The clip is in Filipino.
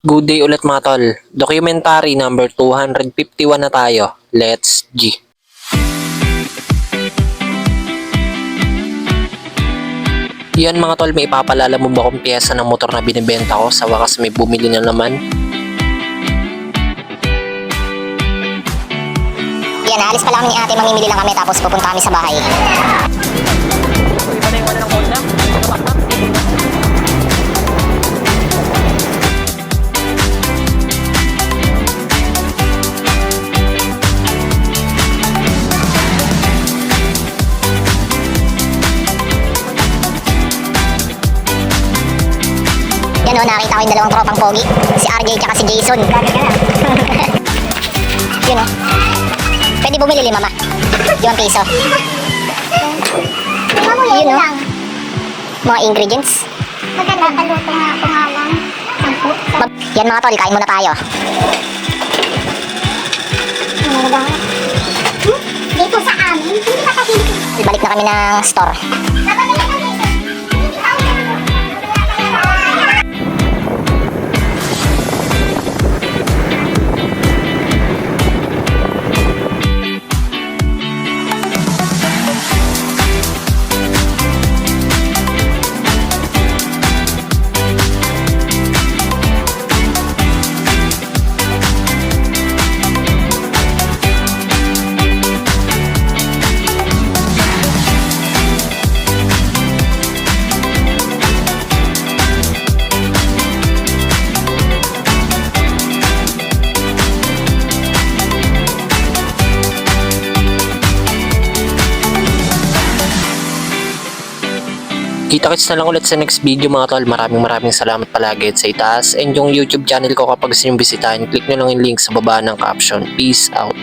Good day ulit mga tol. Documentary number 251 na tayo. Let's G. Yan mga tol, may ipapalala mo ba kung piyesa ng motor na binibenta ko? Sa wakas may bumili na naman. Yan, alis pa lang kami ni ate, mamimili lang kami tapos pupunta kami sa bahay. Yan o, nakita ko yung dalawang tropang pogi. Si RJ tsaka si Jason. Yun o. Pwede bumili 5 ma. 5 piso. Yun o. Mga ingredients. Maganda, kaluto nga ako nga lang. 10. Yan mga tol, kain muna tayo. Dito sa amin, hindi makahintay. Balik na kami ng store. Kita-kits na lang ulit sa next video mga tol. Maraming salamat palagi at sa itaas. And yung YouTube channel ko kapag gusto nyo bisitahin, click nyo lang yung link sa baba ng caption. Peace out.